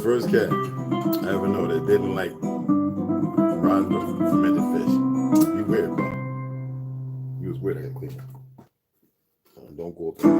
First cat I ever know that didn't like rotten fermented fish. You weird, bro. You was weird. I gotta clean. Don't go up there.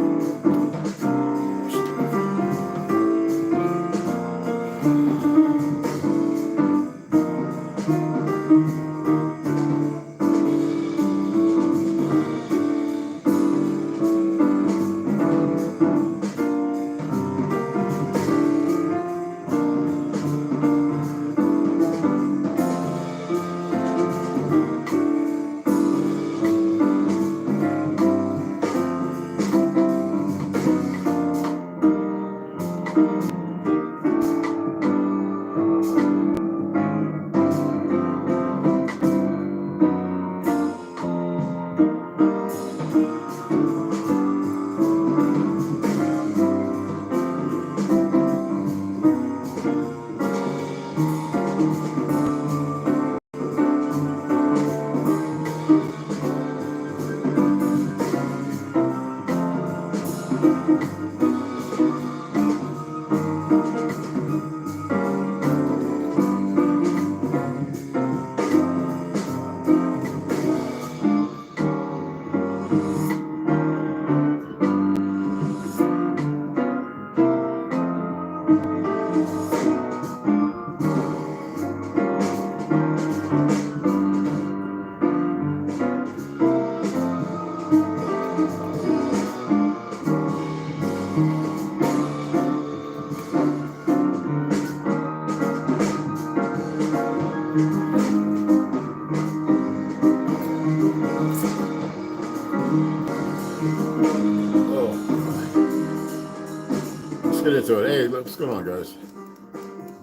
Get into it. Hey, what's going on, guys?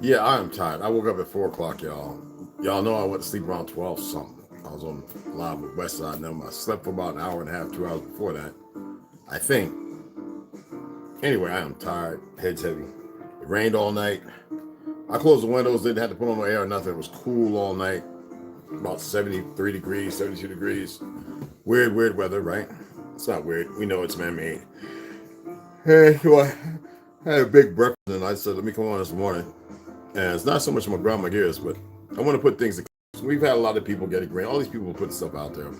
Yeah, I am tired. I woke up at 4 o'clock, y'all. Y'all know I went to sleep around 12 something. I was on live with Westside and them. I slept for about an hour and a half, 2 hours before that, I think. Anyway, I am tired. Head's heavy. It rained all night. I closed the windows, didn't have to put on no air or nothing. It was cool all night. About 73 degrees, 72 degrees. Weird weather, right? It's not weird. We know it's man-made. Hey, so I had a big breakfast and I said, let me come on this morning. And it's not so much my grind my gears, but I want to put things in. We've had a lot of people get it green. All these people put stuff out there.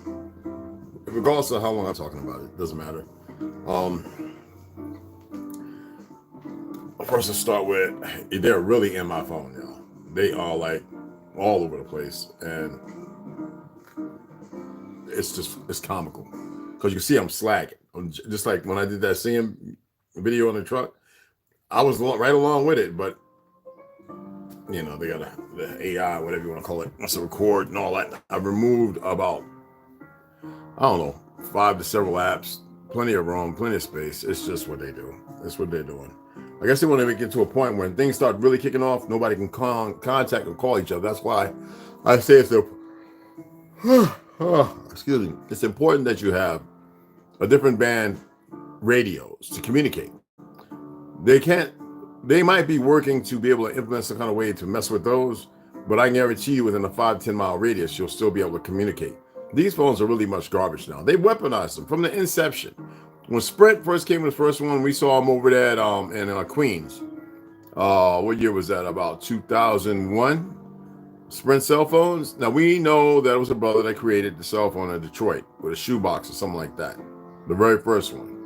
Regardless of how long I'm talking about it, doesn't matter. First to start with, they're really in my phone now. They are like all over the place, and it's comical because you can see I'm slacking. Just like when I did that singing video on the truck, I was right along with it, but you know they got the AI, whatever you want to call it, wants to record and all that. I've removed about, I don't know, 5 to several apps, plenty of room, plenty of space. It's just what they do. It's what they're doing. I guess they want to get to a point when things start really kicking off, nobody can contact or call each other. That's why I say it's excuse me. It's important that you have a different band radios to communicate. They might be working to be able to implement some kind of way to mess with those, but I guarantee you within a 5-10 mile radius, you'll still be able to communicate. These phones are really much garbage now. They weaponized them from the inception. When Sprint first came with the first one, we saw them over there in Queens. What year was that? About 2001. Sprint cell phones. Now we know that it was a brother that created the cell phone in Detroit with a shoebox or something like that. The very first one.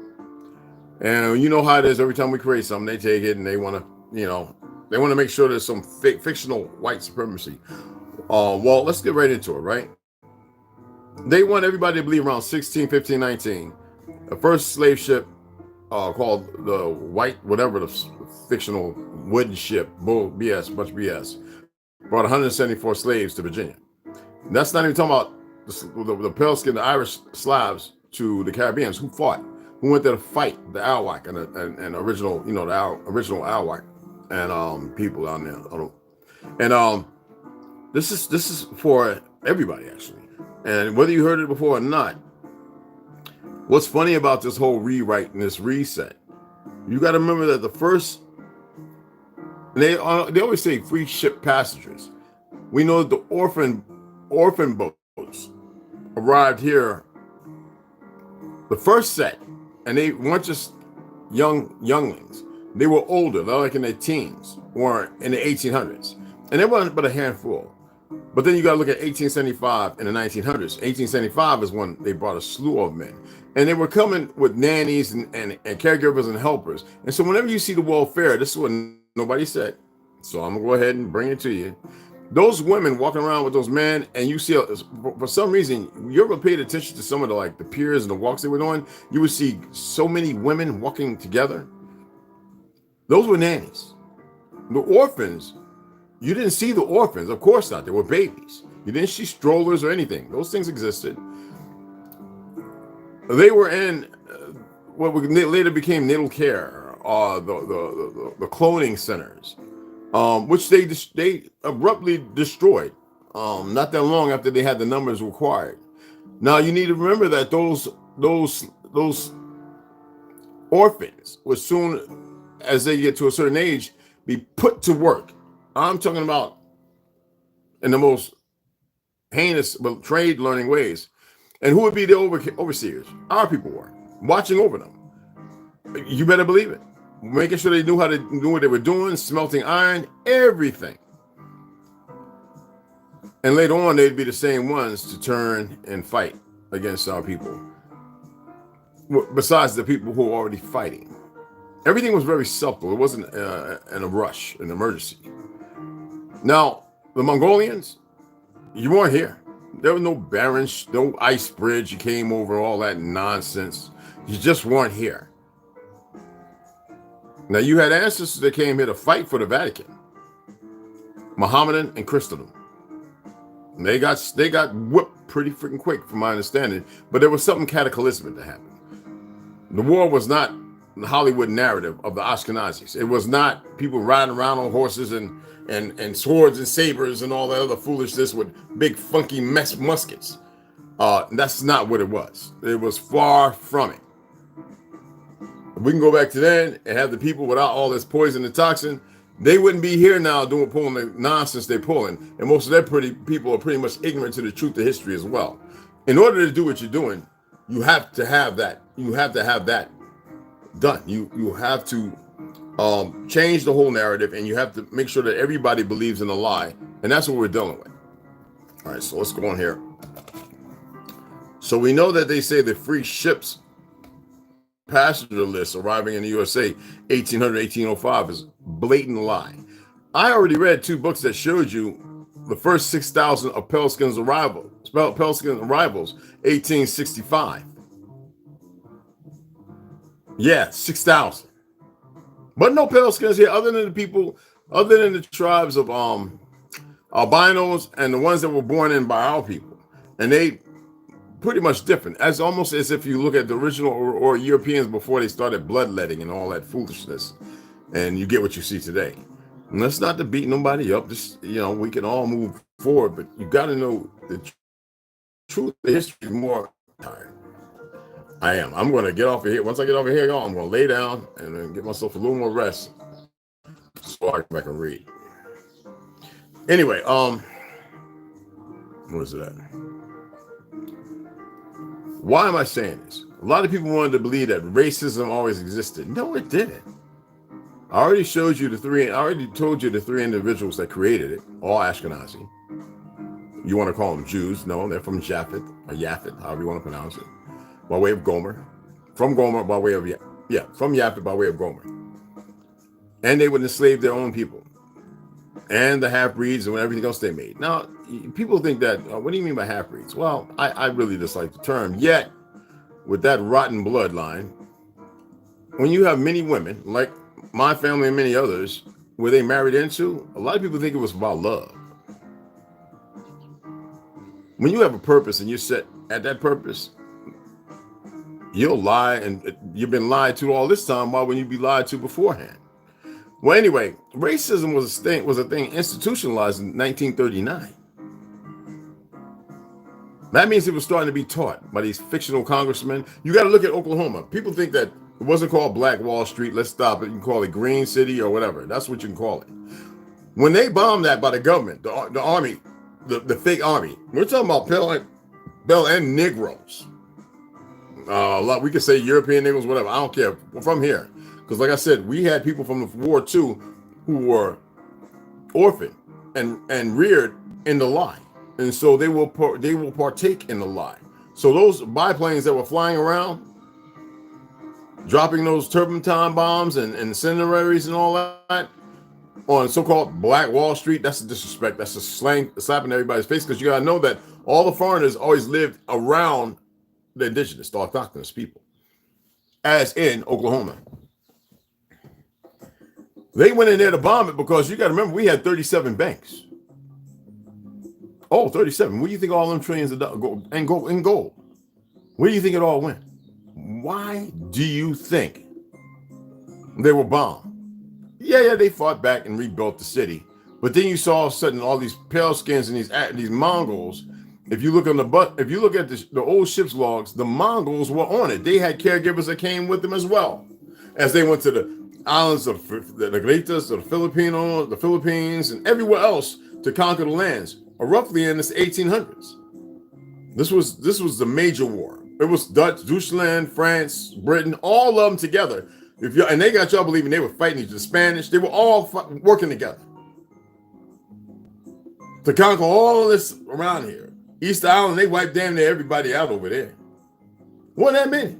And you know how it is. Every time we create something, they take it and they want to make sure there's some fictional white supremacy. Well, let's get right into it, right? They want everybody to believe around 16, 15, 19. The first slave ship called the White, whatever the fictional wooden ship, bull BS, bunch of BS, brought 174 slaves to Virginia. And that's not even talking about the pale skin, the Irish Slavs to the Caribbeans who fought, who went there to fight the Alwak and original, the original Alwak and people down there. And this is for everybody actually. And whether you heard it before or not, what's funny about this whole rewrite and this reset, you got to remember that the first, they always say free ship passengers. We know that the orphan boats arrived here, the first set, and they weren't just younglings. They were older, they're like in their teens or in the 1800s, and they weren't but a handful. But then you got to look at 1875 and the 1900s. 1875 is when they brought a slew of men. And they were coming with nannies and caregivers and helpers. And so whenever you see the welfare, this is what nobody said. So I'm going to go ahead and bring it to you. Those women walking around with those men, and you see, for some reason, you ever paid attention to some of the piers and the walks they were doing? You would see so many women walking together. Those were nannies. The orphans, you didn't see the orphans. Of course not. They were babies. You didn't see strollers or anything. Those things existed. They were in what later became natal care, the cloning centers, which they abruptly destroyed not that long after they had the numbers required. Now you need to remember that those orphans would soon, as they get to a certain age, be put to work. I'm talking about in the most heinous but trade learning ways. And who would be the overseers? Our people were watching over them. You better believe it. Making sure they knew how to do what they were doing, smelting iron, everything. And later on, they'd be the same ones to turn and fight against our people. Besides the people who were already fighting. Everything was very subtle. It wasn't in a rush, an emergency. Now, the Mongolians, you weren't here. There was no barren, no ice bridge. You came over all that nonsense. You just weren't here. Now, you had ancestors that came here to fight for the Vatican, Mohammedan and Christendom. And they got whipped pretty freaking quick, from my understanding. But there was something cataclysmic that happened. The war was not the Hollywood narrative of the Ashkenazis. It was not people riding around on horses and swords and sabers and all that other foolishness with big funky muskets. That's not what it was. It was far from it. We can go back to then and have the people without all this poison and toxin. They wouldn't be here now pulling the nonsense they're pulling. And most of their people are pretty much ignorant to the truth of history as well. In order to do what you're doing, you have to have that. You have to have that done. You have to change the whole narrative, and you have to make sure that everybody believes in a lie, and that's what we're dealing with. All right, so let's go on here. So we know that they say the free ships passenger list arriving in the USA 1800, 1805 is blatant lie. I already read 2 books that showed you the first 6,000 of pale skin arrivals, 1865. Yeah, 6,000. But no pale skins here other than the tribes of albinos and the ones that were born in by our people. And they pretty much different. As almost as if you look at the original or Europeans before they started bloodletting and all that foolishness, and you get what you see today. And that's not to beat nobody up. Just, we can all move forward, but you got to know the truth. The history is more tired. I am. I'm going to get off of here. Once I get over here, y'all, I'm going to lay down and then get myself a little more rest so I can read. Anyway, what is it at? Why am I saying this? A lot of people wanted to believe that racism always existed. No, it didn't. I already told you the 3 individuals that created it, all Ashkenazi. You want to call them Jews? No, they're from Japhet or Yaphet, however you want to pronounce it, by way of Gomer. From Gomer by way of from Yaphet by way of Gomer. And they would enslave their own people and the half-breeds and everything else they made. Now, people think that, what do you mean by half-breeds? Well, I really dislike the term. Yet, with that rotten bloodline, when you have many women, like my family and many others, where they married into, a lot of people think it was about love. When you have a purpose and you're set at that purpose, you'll lie, and you've been lied to all this time. Why wouldn't you be lied to beforehand? Well, anyway, racism was a thing institutionalized in 1939. That means it was starting to be taught by these fictional congressmen. You got to look at Oklahoma. People think that it wasn't called Black Wall Street. Let's stop it. You can call it Green City or whatever. That's what you can call it. When they bombed that by the government, the army, the fake army, we're talking about pale and Negroes. We could say European Negroes, whatever. I don't care. We're from here. Because like I said, we had people from the war too who were orphaned and reared in the lie. And so they will partake in the lie. So those biplanes that were flying around, dropping those turpentine bombs and incendiaries and all that on so-called Black Wall Street, that's a disrespect. That's a slang, slap in everybody's face, because you got to know that all the foreigners always lived around the indigenous, the autochthonous people, as in Oklahoma. They went in there to bomb it because you got to remember we had 37 banks. Oh, 37. Where do you think all them trillions of dollars in gold? Where do you think it all went? Why do you think they were bombed? Yeah, they fought back and rebuilt the city. But then you saw all of a sudden all these pale skins and these Mongols. If you look at the old ship's logs, the Mongols were on it. They had caregivers that came with them as well, as they went to the islands of the Negritas, the Philippines, and everywhere else to conquer the lands. Roughly in the 1800s. This was the major war. It was Dutch, Deutschland, France, Britain, all of them together. And they got y'all believing they were fighting each other. The Spanish, they were all working together to conquer all of this around here. Easter Island, they wiped damn near everybody out over there. Wasn't that many?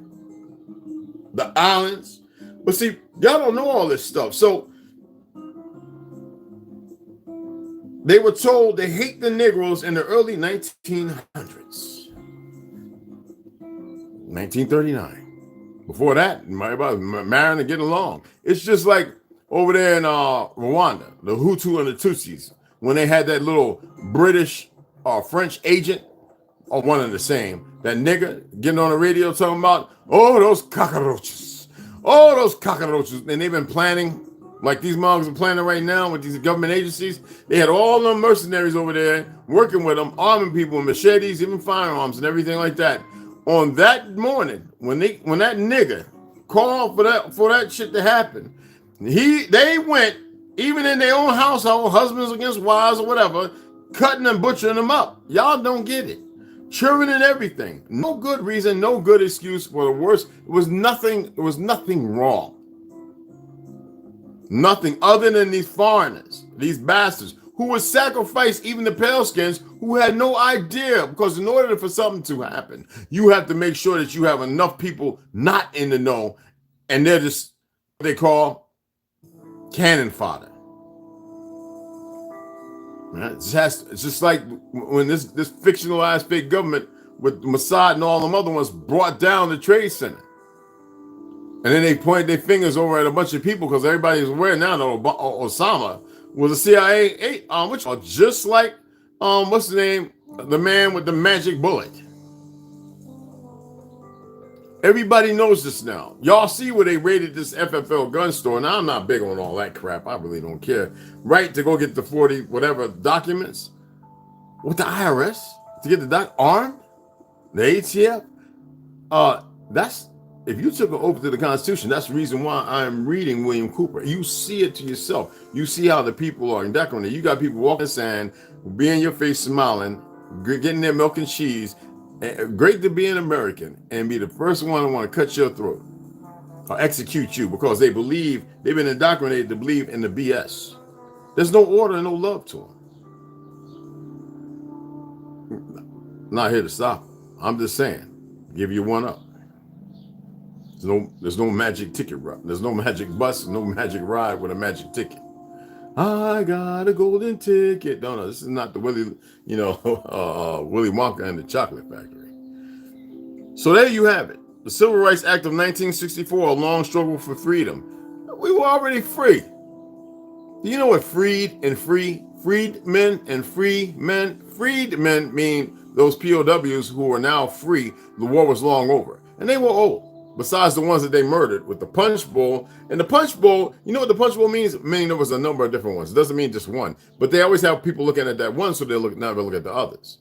The islands. But see, y'all don't know all this stuff. So they were told they hate the Negroes in the early 1900s. 1939. Before that, everybody was marrying and getting along. It's just like over there in Rwanda, the Hutu and the Tutsis, when they had that little British or French agent, or one and the same, that nigga getting on the radio talking about, those cockroaches. And they've been planning, like these mugs are planning right now with these government agencies. They had all them mercenaries over there working with them, arming people with machetes, even firearms and everything like that. On that morning, when that nigga called for that shit to happen, they went, even in their own household, husbands against wives or whatever, cutting and butchering them up. Y'all don't get it. Children and everything. No good reason, no good excuse for the worst. It was nothing wrong. Nothing other than these foreigners, these bastards, who would sacrifice even the pale skins who had no idea, because in order for something to happen, you have to make sure that you have enough people not in the know, and they're just what they call cannon fodder. Right? It's just like when this fictionalized fake government with Mossad and all them other ones brought down the Trade Center. And then they pointed their fingers over at a bunch of people because everybody's aware now that Osama was a CIA which are just like what's the name? The man with the magic bullet. Everybody knows this now. Y'all see where they raided this FFL gun store. Now I'm not big on all that crap. I really don't care. Right, to go get the 40 whatever documents with the IRS to get the armed, the ATF. That's if you took an oath to the Constitution. That's the reason why I'm reading William Cooper. You see it to yourself. You see how the people are indoctrinated. You got people walking in the sand, be in your face smiling, getting their milk and cheese. Great to be an American and be the first one to want to cut your throat or execute you because they've been indoctrinated to believe in the BS. There's no order and no love to them. Not here to stop them. I'm just saying, give you one up. There's no magic ticket ride. There's no magic bus, no magic ride with a magic ticket. I got a golden ticket. No, this is not the Willy Wonka and the Chocolate Factory. So there you have it. The Civil Rights Act of 1964, a long struggle for freedom. We were already free. Do you know what freedmen and freedmen mean? Those POWs who are now free, the war was long over. And they were old. Besides the ones that they murdered with the punch bowl. And the punch bowl, you know what the punch bowl means? Meaning there was a number of different ones. It doesn't mean just one. But they always have people looking at that one, so they never look at the others.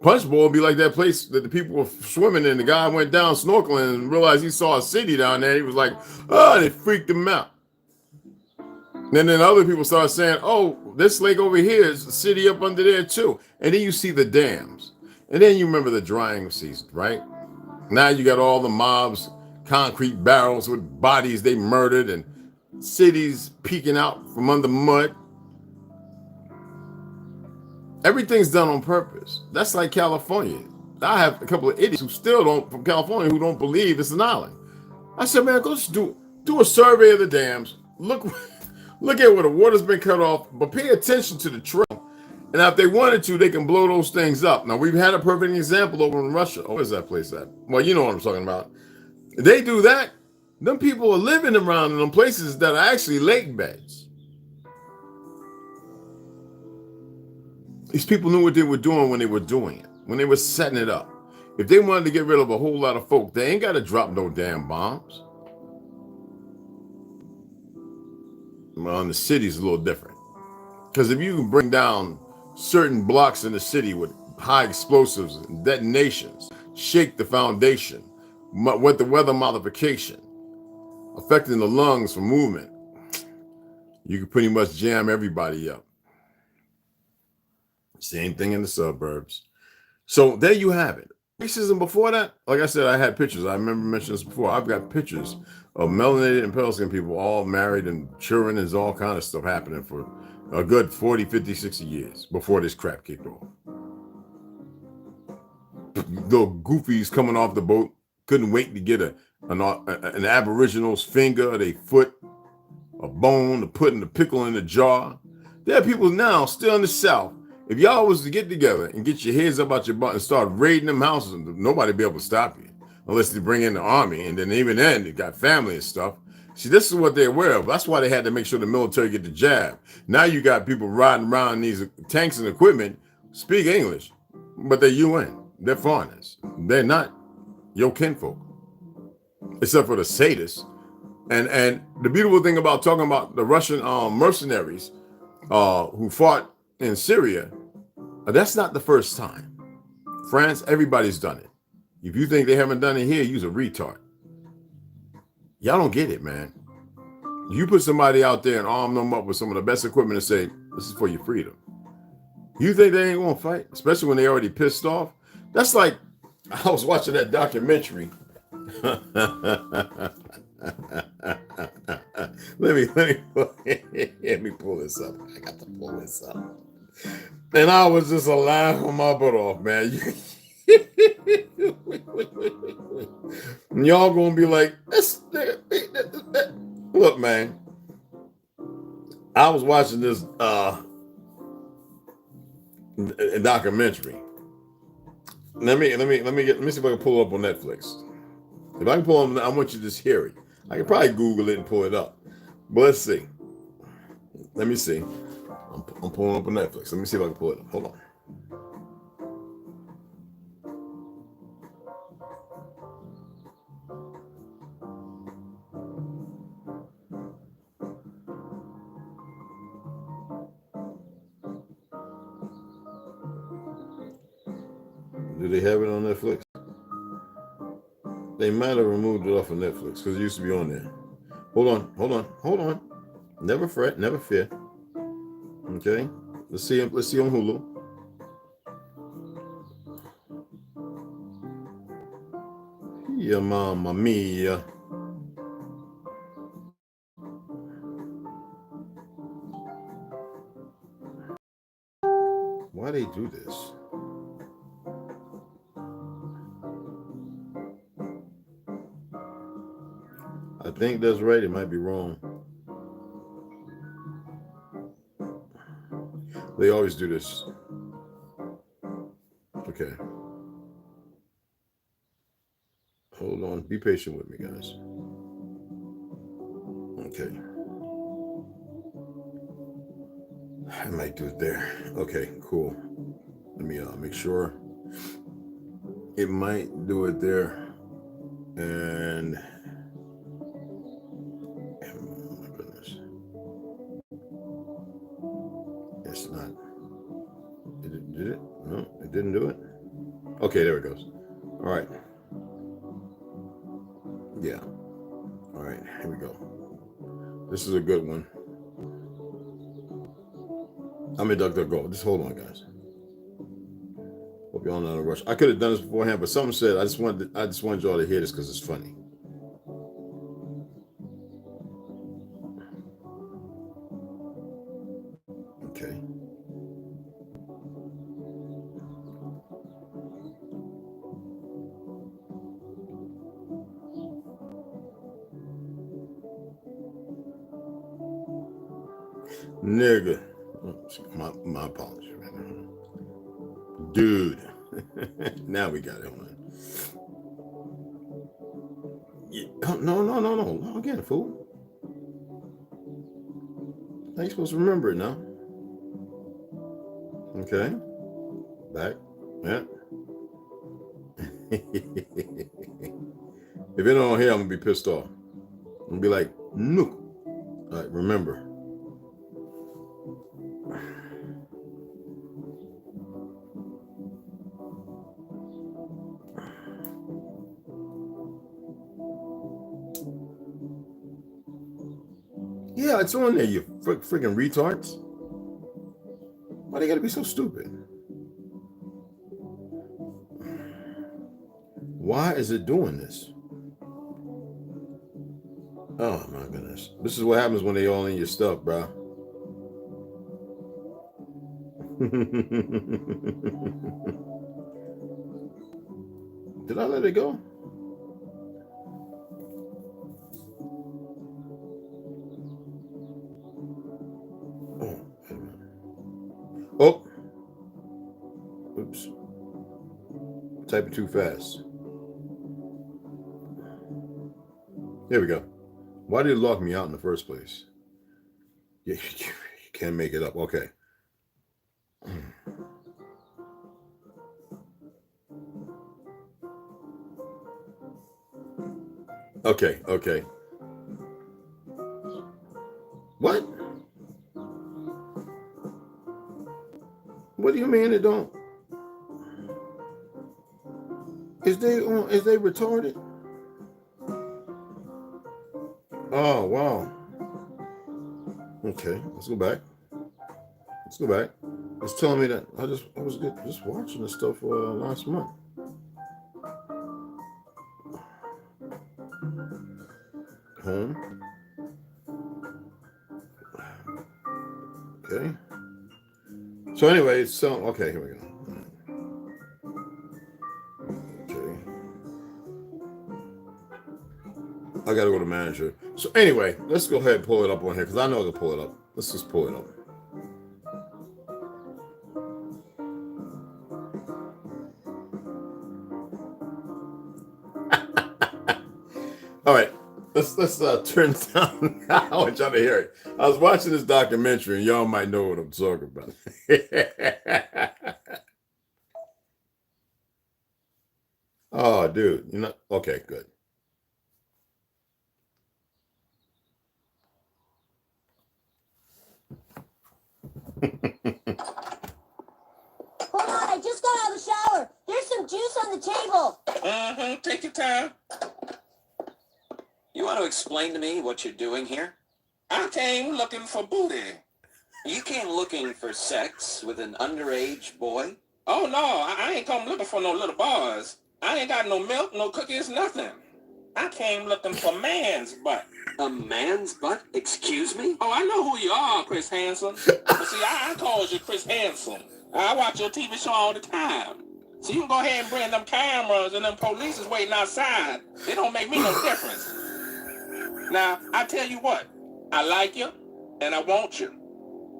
Punch bowl would be like that place that the people were swimming in. The guy went down snorkeling and realized he saw a city down there. He was like, oh, and it freaked him out. And then other people started saying, oh, this lake over here is a city up under there too. And then you see the dams. And then you remember the drying season, right? Now you got all the mobs, concrete barrels with bodies they murdered, and cities peeking out from under mud. Everything's done on purpose. That's like California. I have a couple of idiots from California who don't believe it's an island. I said, man, go just do a survey of the dams. Look at where the water's been cut off, but pay attention to the trail. And if they wanted to, they can blow those things up. Now, we've had a perfect example over in Russia. Oh, where's that place at? Well, you know what I'm talking about. They do that. Them people are living around in them places that are actually lake beds. These people knew what they were doing when they were doing it, when they were setting it up. If they wanted to get rid of a whole lot of folk, they ain't got to drop no damn bombs. Well, in the city's a little different. Because if you can bring down certain blocks in the city with high explosives and detonations, shake the foundation, with the weather modification, affecting the lungs for movement, you can pretty much jam everybody up. Same thing in the suburbs. So there you have it. Racism before that, like I said, I had pictures. I remember mentioning this before. I've got pictures of melanated and pale skin people all married and children. There's all kind of stuff happening for a good 40, 50, 60 years before this crap kicked off. The goofies coming off the boat couldn't wait to get an aboriginal's finger, their foot, a bone, to put in the pickle in the jar. There are people now still in the South. If y'all was to get together and get your heads up out your butt and start raiding them houses, nobody be able to stop you unless they bring in the army. And then even then, they got family and stuff. See, this is what they're aware of. That's why they had to make sure the military get the jab. Now you got people riding around these tanks and equipment, speak English, but they're UN. They're foreigners. They're not your kinfolk, except for the sadists. And the beautiful thing about talking about the Russian mercenaries who fought in Syria, that's not the first time. France, everybody's done it. If you think they haven't done it here, you's a retard. Y'all don't get it, man. You put somebody out there and arm them up with some of the best equipment and say, this is for your freedom. You think they ain't gonna fight, especially when they already pissed off? That's like, I was watching that documentary. let me pull this up. I got to pull this up. And I was just laughing my butt off, man. Y'all gonna be like, look, man. I was watching this documentary. Let me see if I can pull it up on Netflix. If I can pull it, I want you to just hear it. I can probably Google it and pull it up. But let's see. Let me see. I'm pulling up on Netflix. Let me see if I can pull it up. Hold on. Do they have it on Netflix? They might have removed it off of Netflix because it used to be on there. Hold on. Never fret, never fear. Okay, let's see on Hulu. Yeah, mamma mia. Why they do this? I think that's right. It might be wrong. They always do this. Okay. Hold on. Be patient with me, guys. Okay. I might do it there. Okay, cool. Let me make sure. It might do it there. And oh my goodness. It's not. Did it? No, it didn't do it. Okay, there it goes. All right. Yeah. All right, here we go. This is a good one. I'm in DuckDuckGo. Just hold on, guys. Hope y'all not in a rush. I could have done this beforehand, but something said I just wanted y'all to hear this because it's funny. Okay. Nigga. My apologies. Dude. Now we got it on. Yeah. No. Again, fool. I ain't supposed to remember it now. Okay. Back. Yeah. If it don't hear, I'm gonna be pissed off. I'm gonna be like, no. All right, remember. Yeah, it's on there, you freaking retards. Why they gotta be so stupid? Why is it doing this? Oh my goodness. This is what happens when they all in your stuff, bro. Did I let it go? Oh. Oops. Typing too fast. There we go. Why did it lock me out in the first place? Yeah, you can't make it up. Okay. Okay. What? What do you mean it don't? Is they retarded? Oh wow. Okay, let's go back. It's telling me that I was just watching this stuff last month. home. Okay. So anyway, so okay, here we go. Okay. I gotta go to manager. So anyway, let's go ahead and pull it up on here because I know I can pull it up. Let's just pull it up. All right, let's turn down. I want y'all to hear it. I was watching this documentary, and y'all might know what I'm talking about. Oh, dude, you know? Okay, good. Hold on, I just got out of the shower. There's some juice on the table. Take your time. You want to explain to me what you're doing here? I came looking for booty. You came looking for sex with an underage boy? Oh, no, I ain't come looking for no little boys. I ain't got no milk, no cookies, nothing. I came looking for man's butt. A man's butt? Excuse me? Oh, I know who you are, Chris Hansen. But see, I calls you Chris Hansen. I watch your TV show all the time. So you can go ahead and bring them cameras and them police is waiting outside. It don't make me no difference. Now, I tell you what, I like you and I want you.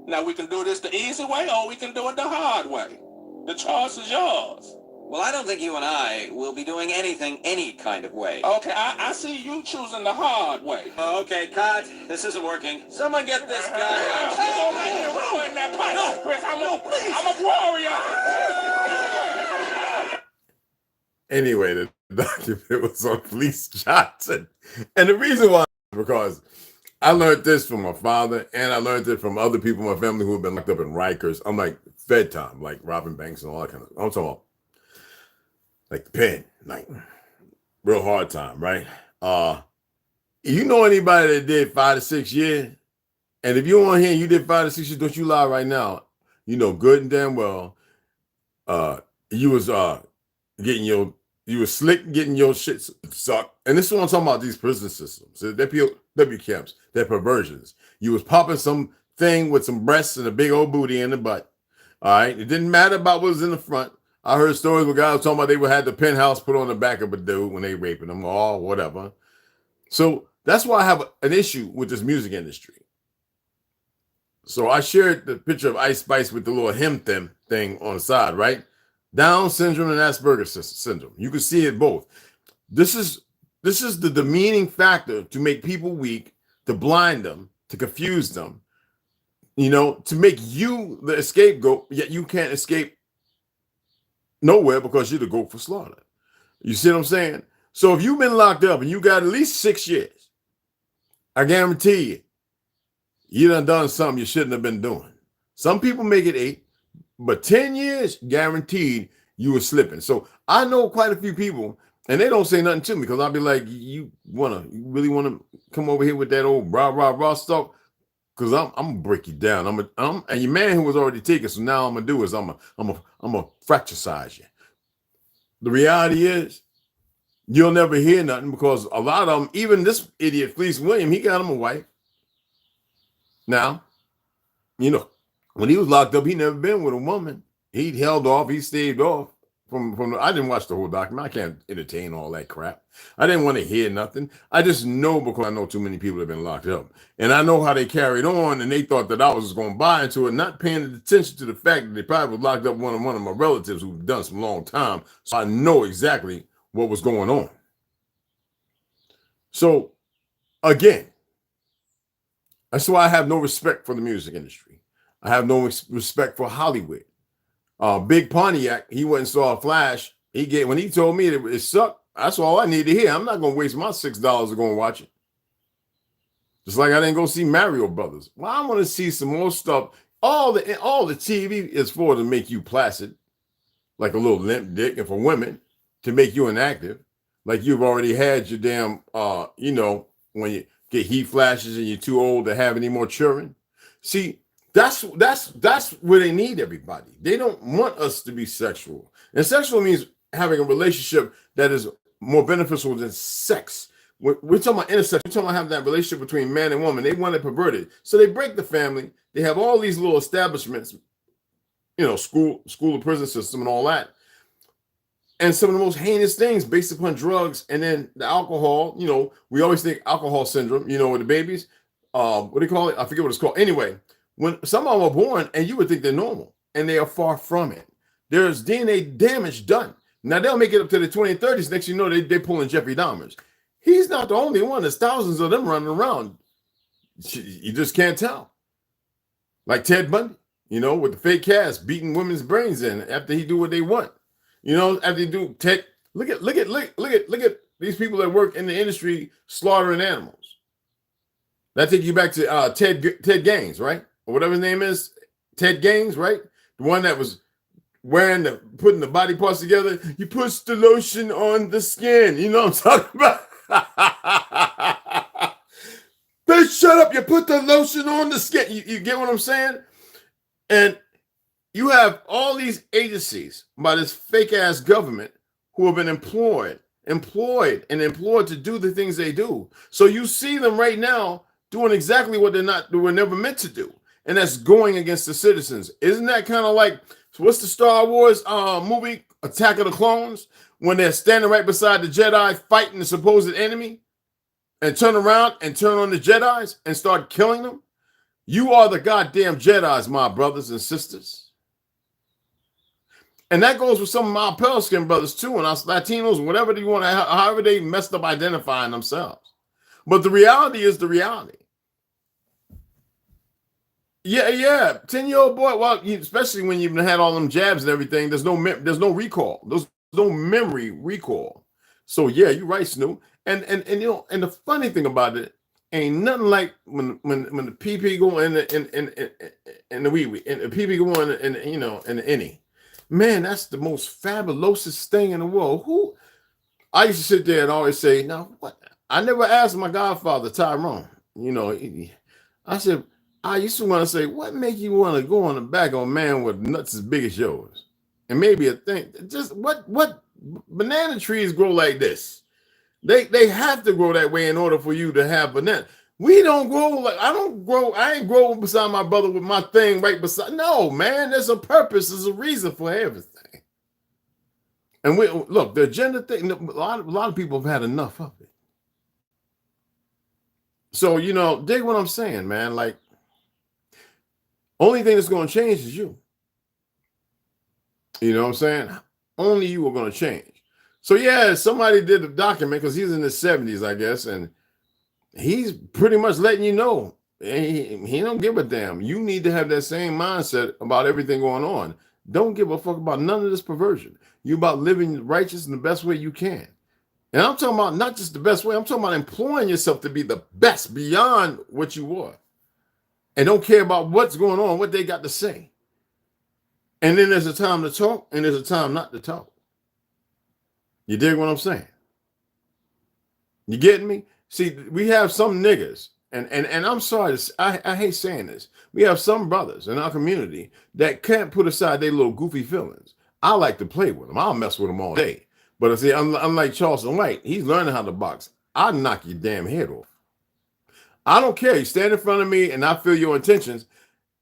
Now, we can do this the easy way or we can do it the hard way. The choice is yours. Well, I don't think you and I will be doing anything any kind of way. Oh. Okay, I see you choosing the hard way. Okay, cut. This isn't working. Someone get this guy. Don't let me ruin that pipe, Chris. I'm a warrior. Anyway, the document was on Police Johnson. And the reason why is because I learned this from my father and I learned it from other people in my family who have been locked up in Rikers. I'm like Fed time, like robbing banks and all that kind of stuff. I'm talking about like the pen, like real hard time, right? You know anybody that did 5 to 6 years? And if you're on here and you did 5 to 6 years, don't you lie right now. You know good and damn well you was you was slick getting your shit sucked. And this is what I'm talking about, these prison systems. They're POW camps, they're perversions. You was popping some thing with some breasts and a big old booty in the butt. All right. It didn't matter about what was in the front. I heard stories where guys talking about they would have the penthouse put on the back of a dude when they raping them or whatever. So that's why I have an issue with this music industry. So I shared the picture of Ice Spice with the little hem thing on the side, right? Down syndrome and Asperger's syndrome. You can see it both. This is the demeaning factor to make people weak, to blind them, to confuse them, you know, to make you the scapegoat, yet you can't escape nowhere because you're the goat for slaughter. You see what I'm saying? So if you've been locked up and you got at least 6 years, I guarantee you done something you shouldn't have been doing. Some people make it 8, but 10 years guaranteed you were slipping. So I know quite a few people, and they don't say nothing to me because I'll be like, you really want to come over here with that old rah stuff? Because I'm gonna break you down. And your man who was already taken. So now I'm gonna do is I'm gonna fracture size you. The reality is, you'll never hear nothing because a lot of them, even this idiot Fleece William, he got him a wife. Now, you know, when he was locked up, he never been with a woman. He held off. He staved off from. I didn't watch the whole document. I can't entertain all that crap. I didn't want to hear nothing. I just know because I know too many people have been locked up, and I know how they carried on, and they thought that I was just going to buy into it, not paying attention to the fact that they probably was locked up one of my relatives who've done some long time. So I know exactly what was going on. So again, that's why I have no respect for the music industry. I have no respect for Hollywood. Big Pontiac, he went and saw a Flash. When he told me it sucked, that's all I need to hear. I'm not going to waste my $6 to go and watch it. Just like I didn't go see Mario Brothers. Well, I want to see some more stuff. All the TV is for to make you placid, like a little limp dick, and for women to make you inactive, like you've already had your damn, when you get heat flashes and you're too old to have any more children. See, that's where they need everybody. They don't want us to be sexual. And sexual means having a relationship that is more beneficial than sex. we're talking about intersex. We're talking about having that relationship between man and woman. They want it perverted. So they break the family. They have all these little establishments, you know, school or prison system and all that. And some of the most heinous things based upon drugs and then the alcohol, you know, we always think alcohol syndrome, you know, with the babies. What do you call it? I forget what it's called. Anyway, when some of them are born and you would think they're normal and they are far from it. There's DNA damage done. Now they'll make it up to the 20s and 30s. Next you know, they're pulling Jeffrey Dahmers. He's not the only one. There's thousands of them running around. You just can't tell. Like Ted Bundy, you know, with the fake cast beating women's brains in after he do what they want. You know, after they do tech. Look at these people that work in the industry slaughtering animals. That take you back to Ted Gaines, right? Or whatever his name is. Ted Gaines, right? The one that was putting the body parts together. You push the lotion on the skin. You know what I'm talking about? Bitch, shut up. You put the lotion on the skin. You get what I'm saying? And you have all these agencies by this fake ass government who have been employed to do the things they do. So you see them right now doing exactly what they were never meant to do. And that's going against the citizens. Isn't that kind of like, so what's the Star Wars movie, Attack of the Clones, when they're standing right beside the Jedi fighting the supposed enemy and turn around and turn on the Jedis and start killing them? You are the goddamn Jedis, my brothers and sisters. And that goes with some of my pale skin brothers too, and us Latinos, whatever they want, however they messed up identifying themselves. But the reality is the reality. Yeah, 10-year-old boy. Well, especially when you've had all them jabs and everything, there's no recall. There's no memory recall. So yeah, you're right, Snoop. And you know, and the funny thing about it, ain't nothing like when the PP go in the wee and the PP go in you know in the innie. Man, that's the most fabulosest thing in the world. Who I used to sit there and always say, now what? I never asked my godfather Tyrone. You know, I said. I used to want to say, what make you want to go on the back of a man with nuts as big as yours? And maybe a thing. Just what banana trees grow like this? They have to grow that way in order for you to have banana. We don't grow like I ain't growing beside my brother with my thing right beside. No, man, there's a purpose, there's a reason for everything. And we look, the agenda thing, a lot of people have had enough of it. So, you know, dig what I'm saying, man. Like, only thing that's going to change is you. You know what I'm saying? Only you are going to change. So yeah, somebody did a document because he's in his 70s, I guess, and he's pretty much letting you know he don't give a damn. You need to have that same mindset about everything going on. Don't give a fuck about none of this perversion. You about living righteous in the best way you can. And I'm talking about not just the best way. I'm talking about employing yourself to be the best beyond what you were. And don't care about what's going on, what they got to say. And then there's a time to talk, and there's a time not to talk. You dig what I'm saying? You getting me? See, we have some niggas, and I'm sorry, I hate saying this. We have some brothers in our community that can't put aside their little goofy feelings. I like to play with them. I'll mess with them all day. But I see, unlike Charleston White, he's learning how to box. I'll knock your damn head off. I don't care. You stand in front of me and I feel your intentions.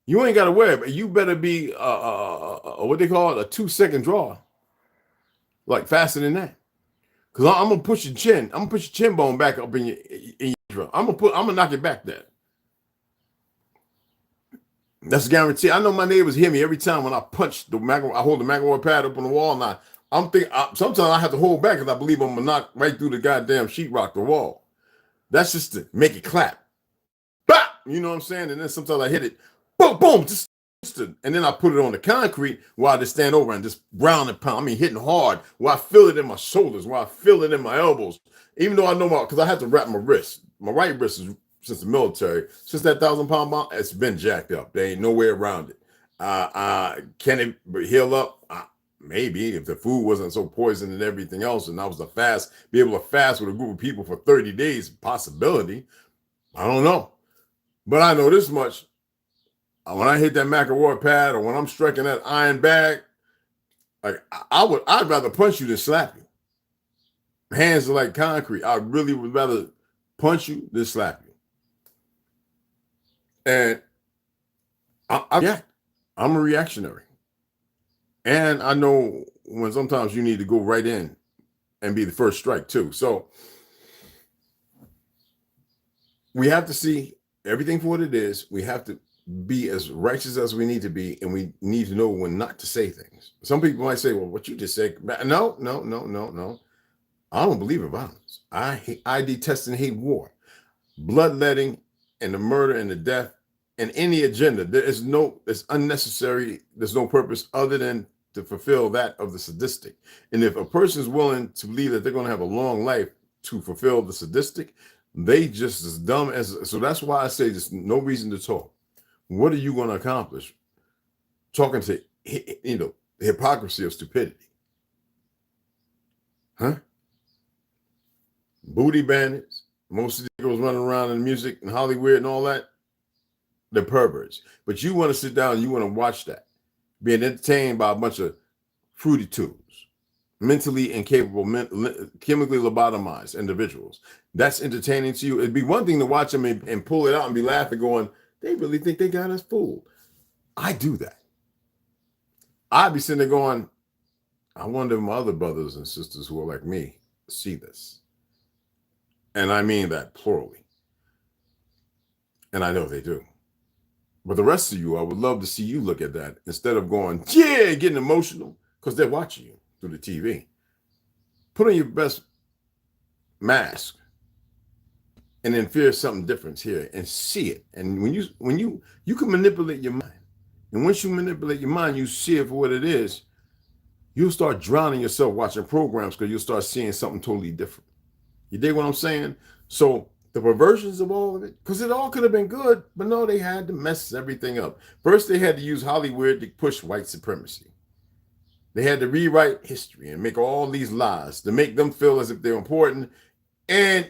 You ain't got to worry, but you better be what they call it, a 2-second draw. Like faster than that. Because I'm gonna push your chin. I'm gonna push your chin bone back up in your draw. I'm gonna knock it back there. That's guaranteed. I know my neighbors hear me every time when I punch the McElroy. I hold the McElroy pad up on the wall, and I'm thinking sometimes I have to hold back because I believe I'm gonna knock right through the goddamn sheetrock, the wall. That's just to make it clap. Bah! You know what I'm saying? And then sometimes I hit it, boom, boom, just and then I put it on the concrete while I just stand over and just ground and pound. I mean, hitting hard where I feel it in my shoulders, where I feel it in my elbows. Even though I know because I have to wrap my wrist. My right wrist is since the military, since that 1,000-pound bomb, it's been jacked up. There ain't no way around it. Can it heal up? Maybe if the food wasn't so poisoned and everything else, and I was be able to fast with a group of people for 30 days, possibility. I don't know. But I know this much. When I hit that McElroy pad or when I'm striking that iron bag, like I'd rather punch you than slap you. hands are like concrete. I really would rather punch you than slap you. And I'm a reactionary. And I know when sometimes you need to go right in and be the first strike too. So we have to see everything for what it is. We have to be as righteous as we need to be, and we need to know when not to say things. Some people might say, well, what you just said, no. I don't believe in violence. I detest and hate war, bloodletting, and the murder and the death and any agenda. It's unnecessary. There's no purpose other than to fulfill that of the sadistic. And if a person is willing to believe that they're going to have a long life to fulfill the sadistic, they just as dumb as, so that's why I say there's no reason to talk. What are you going to accomplish? Talking to, the hypocrisy of stupidity. Huh? Booty bandits, most of the girls running around in music and Hollywood and all that, they're perverts. But you want to sit down and you want to watch that, being entertained by a bunch of fruity tubes, mentally incapable, chemically lobotomized individuals. That's entertaining to you. It'd be one thing to watch them and pull it out and be laughing, going, they really think they got us fooled. I do that. I'd be sitting there going, I wonder if my other brothers and sisters who are like me see this. And I mean that plurally. And I know they do. But the rest of you, I would love to see you look at that instead of going, yeah, getting emotional, because they're watching you through the TV. Put on your best mask and then fear something different here and see it. And when you can manipulate your mind. And once you manipulate your mind, you see it for what it is, you'll start drowning yourself watching programs because you'll start seeing something totally different. You dig what I'm saying? So the perversions of all of it, because it all could have been good, but no, they had to mess everything up. First, they had to use Hollywood to push white supremacy. They had to rewrite history and make all these lies to make them feel as if they're important. And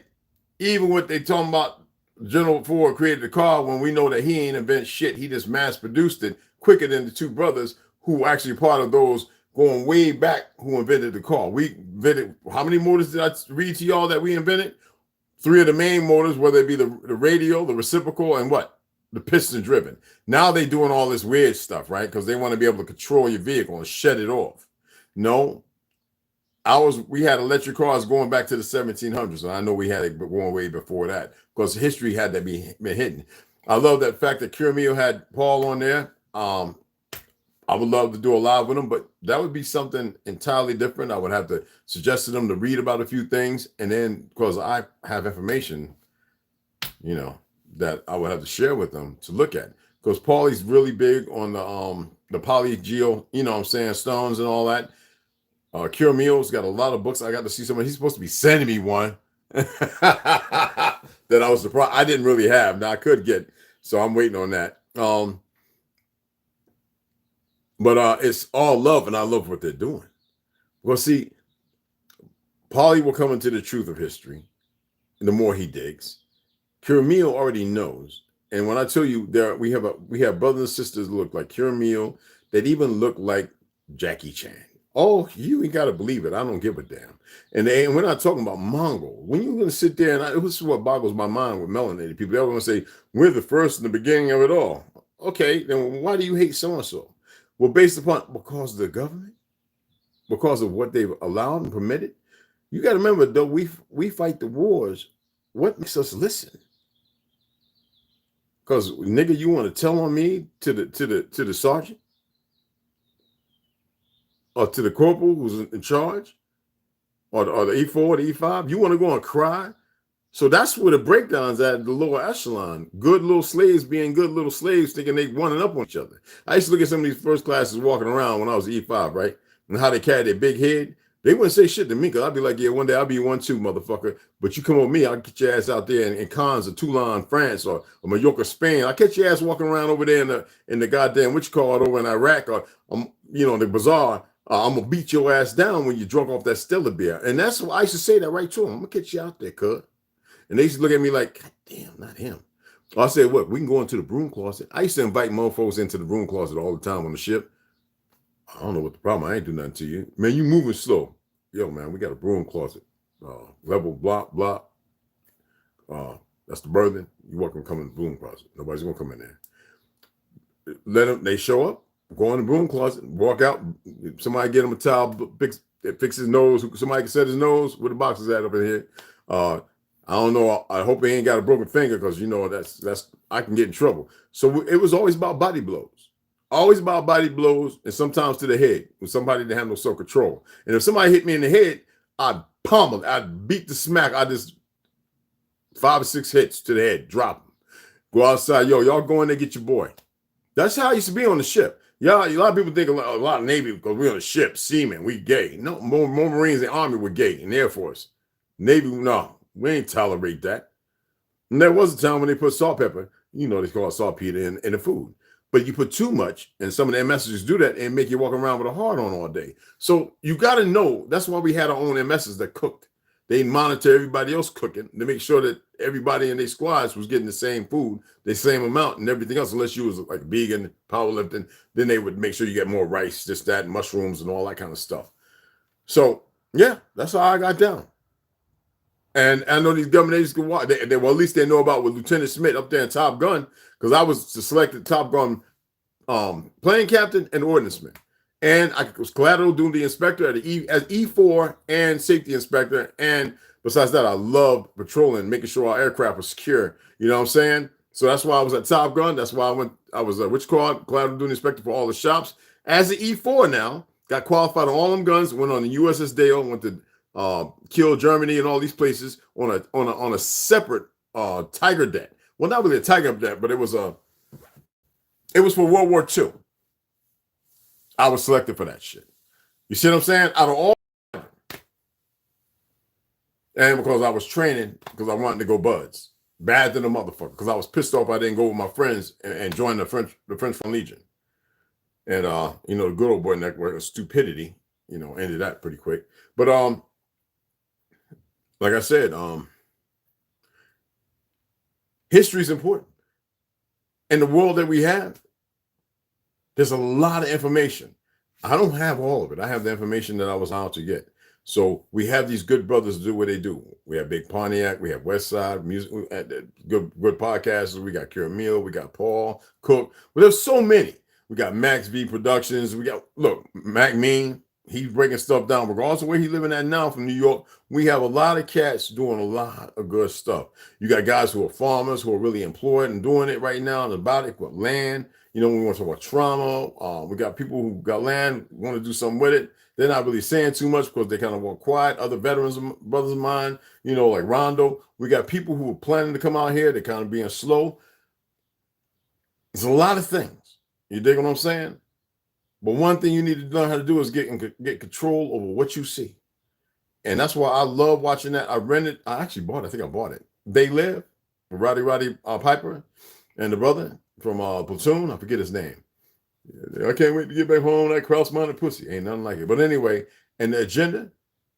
even what they talking about, General Ford created the car when we know that he ain't invent shit. He just mass produced it quicker than the two brothers who were actually part of those going way back who invented the car. We invented, how many motors did I read to y'all that we invented? 3 of the main motors, whether it be the radial, the reciprocal, and what? The piston driven. Now they doing all this weird stuff, right? Because they want to be able to control your vehicle and shut it off. No, we had electric cars going back to the 1700s, and I know we had it going way before that because history had to been hidden. I love that fact that Curamio had Paul on there. I would love to do a live with him, but that would be something entirely different. I would have to suggest to them to read about a few things, and then because I have information, that I would have to share with them to look at. Because Paulie's really big on the polygeo, stones and all that. Curamio's got a lot of books. I got to see somebody. He's supposed to be sending me one that I was surprised I didn't really have. Now I could get, so I'm waiting on that. But it's all love, and I love what they're doing. Well, see, Paulie will come into the truth of history, and the more he digs. Curamio already knows, and when I tell you we have brothers and sisters that look like Curamio, that even look like Jackie Chan. Oh, you ain't got to believe it. I don't give a damn. And we're not talking about Mongol. When you're going to sit there, and this is what boggles my mind with melanated people. They're going to say, we're the first in the beginning of it all. Okay, then why do you hate so-and-so? Well, because of the government, because of what they've allowed and permitted. You got to remember, though, we fight the wars. What makes us listen? Because nigga, you want to tell on me to the sergeant or to the corporal who's in charge, or the E4, the E5? You want to go and cry? So that's where the breakdown's at the lower echelon. Good little slaves being good little slaves, thinking they running up on each other. I used to look at some of these first classes walking around when I was E5, right? And how they carry their big head. They wouldn't say shit to me because I'd be like, yeah, one day I'll be 1-2, motherfucker. But you come with me, I'll get your ass out there in Cannes or Toulon, France, or Mallorca, Spain. I'll catch your ass walking around over there in the goddamn witch card over in Iraq or, the bazaar. I'm going to beat your ass down when you drunk off that Stella beer. And that's why I used to say that right to him. I'm going to catch you out there, cuz. And they used to look at me like, God damn, not him. I said, what, we can go into the broom closet? I used to invite motherfuckers into the broom closet all the time on the ship. I don't know what the problem. I ain't do nothing to you. Man, you moving slow. Yo, man, we got a broom closet. level block. That's the birthing. You're welcome to come in the broom closet. Nobody's gonna come in there. Let them. They show up. Go in the broom closet. Walk out. Somebody get him a towel. Fix his nose. Somebody can set his nose. Where the box is at up in here. I don't know. I hope he ain't got a broken finger because you know that's I can get in trouble. So it was always about body blows. Always about body blows, and sometimes to the head when somebody didn't have no self-control. And if somebody hit me in the head, I'd pummel. I'd beat the smack. I just 5 or 6 hits to the head, drop him. Go outside, y'all go in there, get your boy. That's how I used to be on the ship. Yeah, a lot of people think a lot of Navy because we're on a ship, seamen, we gay. No, more Marines and Army were gay, and Air Force. Navy, no, we ain't tolerate that. And there was a time when they put salt pepper, you know, they call it saltpeter in the food. But you put too much, and some of their messages do that and make you walk around with a heart on all day. So you got to know, that's why we had our own MSs that cooked. They monitor everybody else cooking to make sure that everybody in their squads was getting the same food, the same amount, and everything else, unless you was like vegan, powerlifting, then they would make sure you get more rice, this, that, and mushrooms and all that kind of stuff. So, yeah, that's how I got down. And I know these government agents can watch. Well, at least they know about with Lieutenant Smith up there in Top Gun, because I was selected Top Gun plane captain and ordnanceman. And I was collateral duty inspector as E4 and safety inspector. And besides that, I loved patrolling, making sure our aircraft was secure. You know what I'm saying? So that's why I was at Top Gun. That's why I was collateral duty inspector for all the shops. As an E4 now, got qualified on all them guns, went on the USS Dale, went to kill Germany and all these places on a separate Tiger deck. Well, not really a Tiger deck, but it was for World War II. I was selected for that shit. You see what I'm saying? Out of all, and because I was training, because I wanted to go buds, bad than a motherfucker, because I was pissed off I didn't go with my friends and join the French Front Legion. And you know, the good old boy network of stupidity, you know, ended that pretty quick. But like I said, history is important. In the world that we have, there's a lot of information. I don't have all of it. I have the information that I was out to get. So we have these good brothers do what they do. We have Big Pontiac, we have West Side Music, good podcasters. We got Kira Meal, we got Paul Cook. But there's so many. We got Max V Productions. We got, look, Mac Mean. He's breaking stuff down. Regardless of where he's living at now from New York, we have a lot of cats doing a lot of good stuff. You got guys who are farmers who are really employed and doing it right now and about it with land. You know, we want to talk about trauma. We got people who got land, want to do something with it. They're not really saying too much because they kind of want quiet. Other veterans, brothers of mine, you know, like Rondo. We got people who are planning to come out here. They're kind of being slow. There's a lot of things. You dig what I'm saying? But one thing you need to learn how to do is get control over what you see. And that's why I love watching that. I actually bought it. I think I bought it. They Live with Roddy Piper and the brother from Platoon. I forget his name. I can't wait to get back home. That cross-minded pussy. Ain't nothing like it. But anyway, and the agenda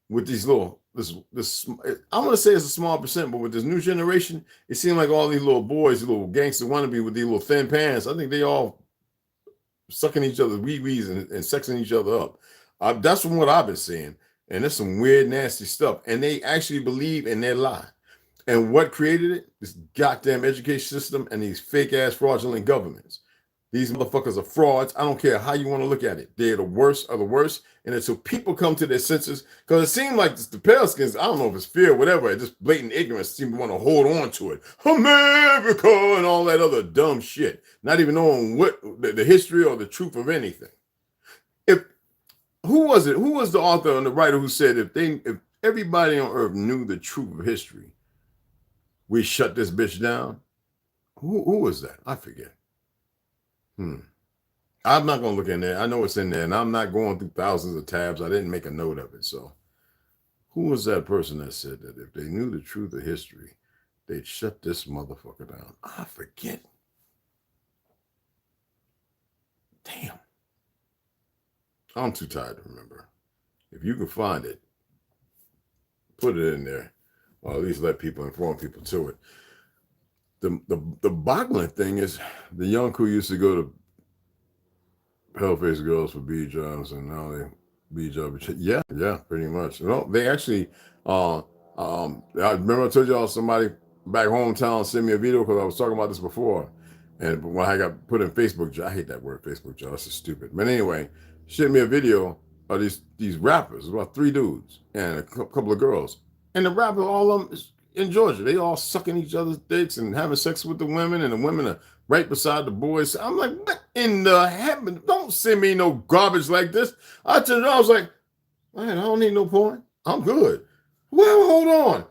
with these this I'm going to say it's a small percent, but with this new generation, it seems like all these little boys, these little gangster wannabe with these little thin pants, I think they all sucking each other's wee-wees and sexing each other up. That's from what I've been seeing. And there's some weird, nasty stuff. And they actually believe in their lie. And what created it? This goddamn education system and these fake-ass fraudulent governments. These motherfuckers are frauds. I don't care how you want to look at it. They're the worst of the worst. And until people come to their senses, because it seems like the pale skins, I don't know if it's fear or whatever, it's just blatant ignorance, seem to want to hold on to it. America and all that other dumb shit. Not even knowing what the history or the truth of anything. Who was it? Who was the author and the writer who said if everybody on earth knew the truth of history, we shut this bitch down? Who was that? I forget. I'm not going to look in there. I know it's in there, and I'm not going through thousands of tabs. I didn't make a note of it. So who was that person that said that if they knew the truth of history, they'd shut this motherfucker down? I forget. Damn. I'm too tired to remember. If you can find it, put it in there, or at least let people inform people to it. The boggling thing is the young crew used to go to Paleface Girls for B jobs, and now they B jobs. Yeah, pretty much. No, they actually I remember I told y'all somebody back hometown sent me a video because I was talking about this before. And when I got put in Facebook, I hate that word Facebook, Joe. This is stupid. But anyway, she sent me a video of these rappers, about 3 dudes and a couple of girls. And the rappers, all of them in Georgia, they all sucking each other's dicks and having sex with the women, and the women are right beside the boys. I'm like, what in the heaven? Don't send me no garbage like this. I turned around, I was like, man, I don't need no porn. I'm good. Well, hold on.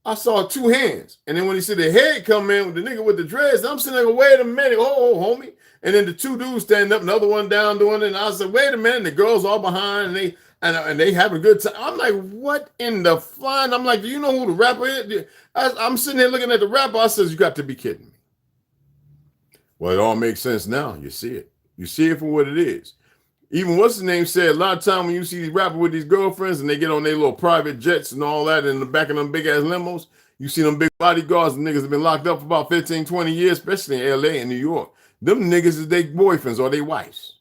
I saw 2 hands. And then when he said the head come in with the nigga with the dreads, I'm sitting there going, wait a minute. Oh, homie. And then the 2 dudes standing up, another one down doing it. And I said, wait a minute. And the girls all behind, and they having a good time. I'm like, what in the flying? I'm like, do you know who the rapper is? I'm sitting here looking at the rapper. I says, you got to be kidding me. Well, it all makes sense now. You see it. You see it for what it is. Even what's the name said, a lot of time when you see these rappers with these girlfriends and they get on their little private jets and all that in the back of them big ass limos, you see them big bodyguards and niggas have been locked up for about 15, 20 years, especially in LA and New York. Them niggas is their boyfriends or their wives.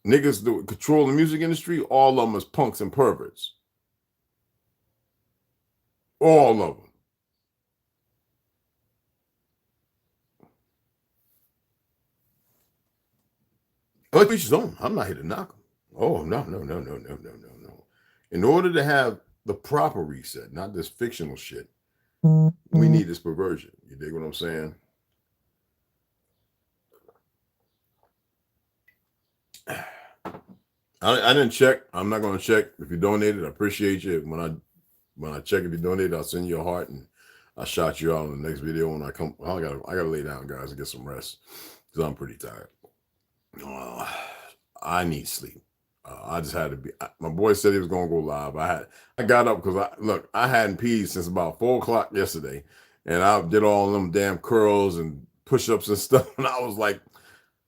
Niggas that control the music industry, all of them is punks and perverts. All of them. But each his own. I'm not here to knock them. Oh, no. In order to have the proper reset, not this fictional shit, we need this perversion. You dig what I'm saying? I didn't check. I'm not going to check. If you donated, I appreciate you. When I check if you donated, I'll send you a heart, and I shot you out in the next video. When I come, I gotta lay down, guys, and get some rest because I'm pretty tired. I need sleep. I just had to be. My boy said he was gonna go live. I got up because I hadn't peed since about 4 o'clock yesterday, and I did all them damn curls and push-ups and stuff. And I was like,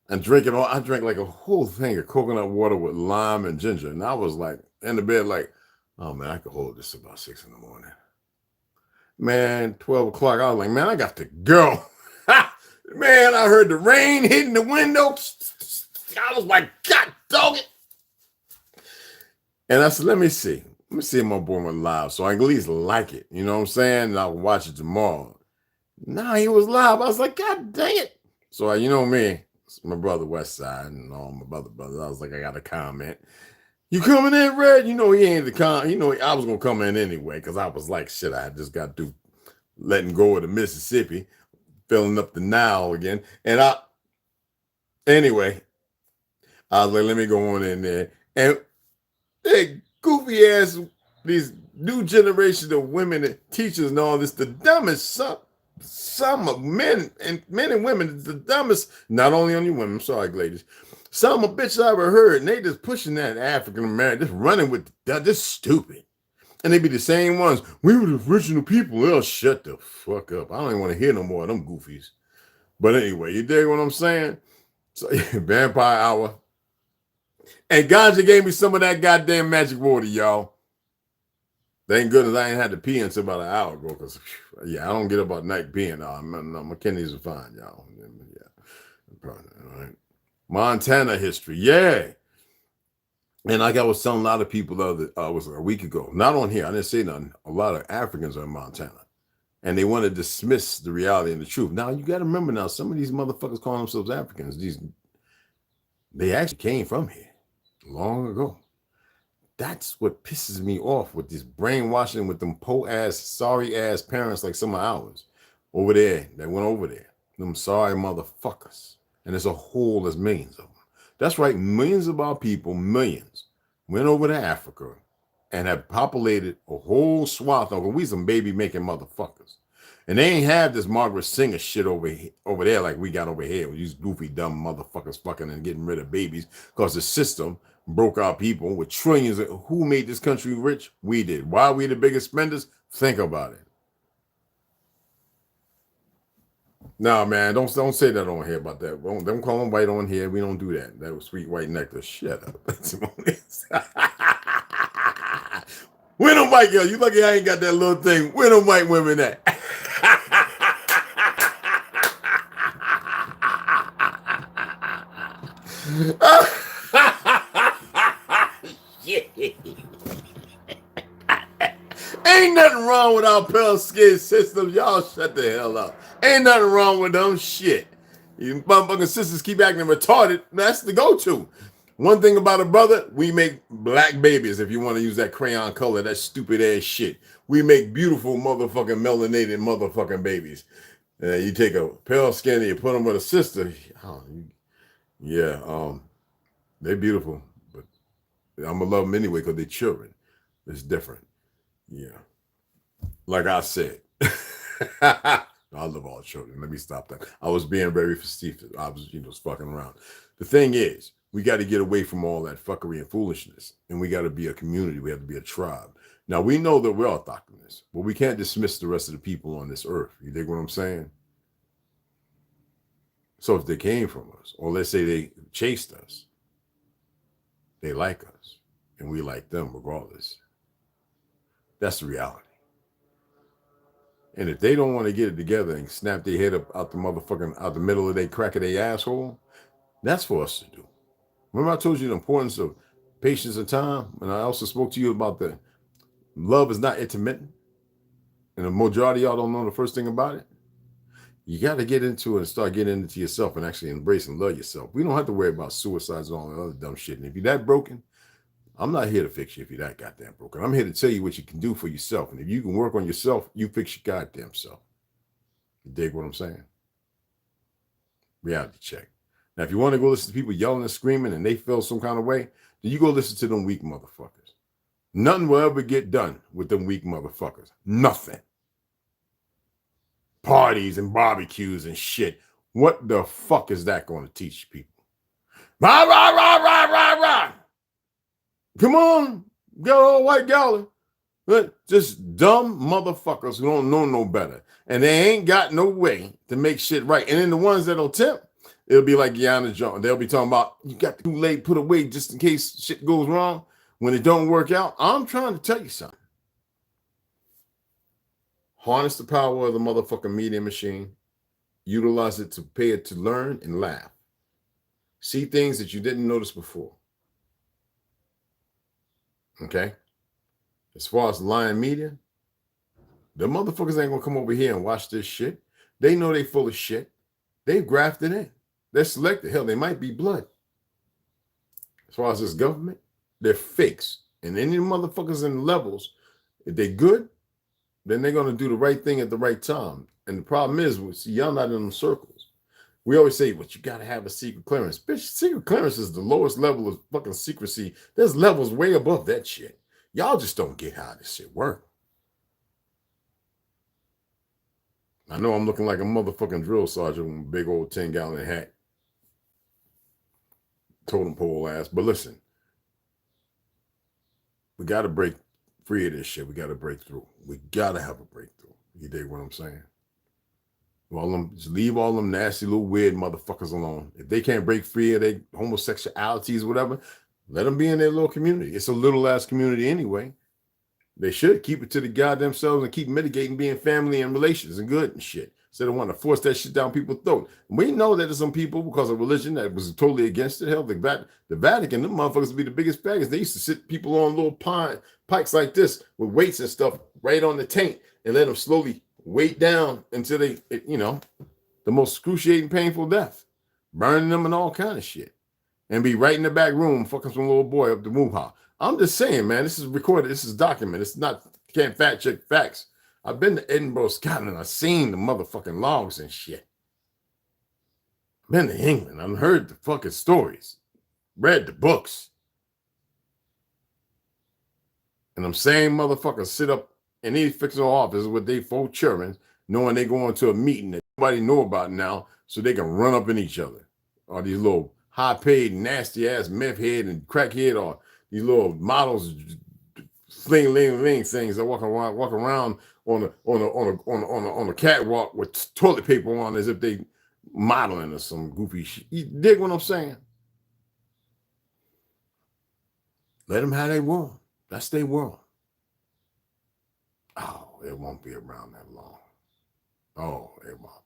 and drinking all. I drank like a whole thing of coconut water with lime and ginger, and I was like in the bed, like, oh man, I could hold this about 6 in the morning. Man, 12 o'clock. I was like, man, I got to go. Man, I heard the rain hitting the window. I was like, God dog it. And I said, let me see if my boy went live so I can at least like it. You know what I'm saying? And I'll watch it tomorrow. Nah, he was live. I was like, God dang it. So, you know me, it's my brother West Side and all my brothers. I was like, I got a comment. You coming in, Red? You know he ain't the con. You know I was going to come in anyway because I was like, shit, I just got to letting go of the Mississippi, filling up the Nile again. And anyway, I was like, let me go on in there. And they goofy ass, these new generation of women and teachers and all this, the dumbest, some of men and women, the dumbest, not only on you women, I'm sorry, ladies, some of bitches I ever heard, and they just pushing that African American, just running with that, just stupid. And they be the same ones. We were the original people. Oh, shut the fuck up. I don't even want to hear no more of them goofies. But anyway, you dig what I'm saying? So, Vampire Hour. And Ganja gave me some of that goddamn magic water, y'all. Thank goodness I ain't had to pee until about an hour ago. Because, yeah, I don't get up at night peeing. My kidneys are fine, y'all. Yeah. All right. Montana history. Yeah. And like I was telling a lot of people was a week ago, not on here, I didn't say nothing. A lot of Africans are in Montana. And they want to dismiss the reality and the truth. Now, you got to remember now, some of these motherfuckers calling themselves Africans, they actually came from here long ago. That's what pisses me off with this brainwashing with them po-ass, sorry-ass parents like some of ours over there that went over there. Them sorry motherfuckers. And there's a whole, there's millions of them. That's right, millions of our people, millions, went over to Africa and have populated a whole swath of we some baby-making motherfuckers. And they ain't have this Margaret Singer shit over there like we got over here with these goofy, dumb motherfuckers fucking and getting rid of babies because the system broke our people with trillions. Who made this country rich? We did. Why are we the biggest spenders? Think about it. Nah, man, don't say that on here about that. Don't call them white on here. We don't do that. That was sweet white nectar. Shut up. Where them white girls? You lucky I ain't got that little thing. Where them white women at? Yeah. Ain't nothing wrong with our pale skin systems. Y'all shut the hell up. Ain't nothing wrong with them. Shit. You motherfucking sisters keep acting retarded. That's the go-to. One thing about a brother, we make black babies, if you want to use that crayon color, that stupid ass shit. We make beautiful motherfucking melanated motherfucking babies. You take a pale skin and you put them with a sister. They're beautiful, but I'm gonna love them anyway because they're children. It's different. Yeah. Like I said, I love all children. Let me stop that. I was being very facetious. I was, fucking around. The thing is, we got to get away from all that fuckery and foolishness, and we got to be a community. We have to be a tribe. Now, we know that we're autochthonous, but we can't dismiss the rest of the people on this earth. You dig what I'm saying? So if they came from us, or let's say they chased us, they like us, and we like them regardless. That's the reality. And if they don't want to get it together and snap their head up out the middle of their crack of their asshole, that's for us to do. Remember I told you the importance of patience and time? And I also spoke to you about the love is not intermittent. And the majority of y'all don't know the first thing about it. You got to get into it and start getting into yourself and actually embrace and love yourself. We don't have to worry about suicides and all that other dumb shit. And if you're that broken, I'm not here to fix you if you're that goddamn broken. I'm here to tell you what you can do for yourself. And if you can work on yourself, you fix your goddamn self. You dig what I'm saying? Reality check. Now, if you want to go listen to people yelling and screaming and they feel some kind of way, then you go listen to them weak motherfuckers. Nothing will ever get done with them weak motherfuckers. Nothing. Parties and barbecues and shit. What the fuck is that going to teach people? Rah, rah, rah, rah, rah, rah. Come on, got all white gala. Just dumb motherfuckers who don't know no better. And they ain't got no way to make shit right. And then the ones that'll tempt, it'll be like Yana Jones. They'll be talking about, you got too late, put away just in case shit goes wrong. When it don't work out, I'm trying to tell you something. Harness the power of the motherfucking media machine. Utilize it to pay it to learn and laugh. See things that you didn't notice before. Okay? As far as lying media, the motherfuckers ain't gonna come over here and watch this shit. They know they full of shit. They've grafted in. They're selected. Hell, they might be blood. As far as this government, they're fakes. And any motherfuckers in levels, if they're good, then they're gonna do the right thing at the right time. And the problem is, see, y'all not in them circles. We always say, but you gotta have a secret clearance. Bitch, secret clearance is the lowest level of fucking secrecy. There's levels way above that shit. Y'all just don't get how this shit works. I know I'm looking like a motherfucking drill sergeant with a big old 10-gallon hat. Totem pole ass. But listen, we got to break free of this shit. We got to break through. We got to have a breakthrough. You dig what I'm saying? Just leave all them nasty little weird motherfuckers alone. If they can't break free of their homosexualities or whatever, let them be in their little community. It's a little ass community anyway. They should keep it to the goddamn selves and keep mitigating being family and relations and good and shit. Instead of wanting to force that shit down people's throat. We know that there's some people because of religion that was totally against it. Hell, the Vatican, them motherfuckers would be the biggest faggots. They used to sit people on little pikes like this with weights and stuff right on the taint and let them slowly weight down until they, the most excruciating, painful death. Burning them and all kind of shit. And be right in the back room fucking some little boy up the Wuha. I'm just saying, man, this is recorded. This is documented. It's not, can't fact check facts. I've been to Edinburgh, Scotland. I've seen the motherfucking logs and shit. Been to England. I've heard the fucking stories. Read the books. And them same motherfuckers sit up in these fictional offices with their 4 children, knowing they going to a meeting that nobody know about now so they can run up in each other. Or these little high-paid, nasty-ass meth head and crackhead, or these little models, fling things that walk around on the catwalk with toilet paper on as if they modeling or some goofy shit. You dig what I'm saying? Let them have their world. That's their world. Oh, it won't be around that long. Oh, it won't.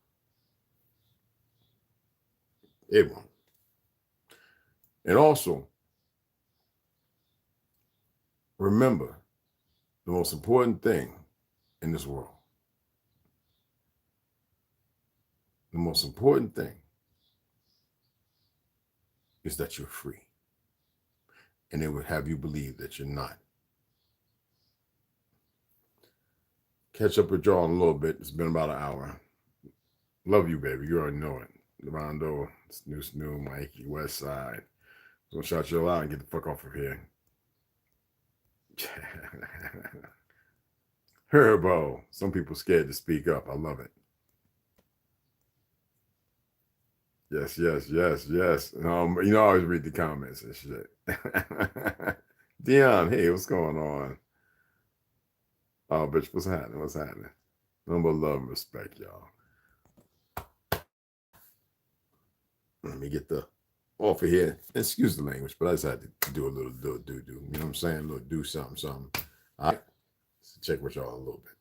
It won't. And also, remember, the most important thing in this world. The most important thing is that you're free. And they would have you believe that you're not. Catch up with y'all in a little bit. It's been about an hour. Love you, baby. You already know it. Rondo, Snoo, Mikey, West Side. Gonna shout you all out and get the fuck off of here. Herbo. Some people scared to speak up. I love it. Yes. You know, I always read the comments and shit. Dion, hey, what's going on? Oh, bitch, what's happening? Number love and respect, y'all. Let me get the off of here. Excuse the language, but I just had to do a little do-do. You know what I'm saying? A little do something. All right. So check with y'all a little bit.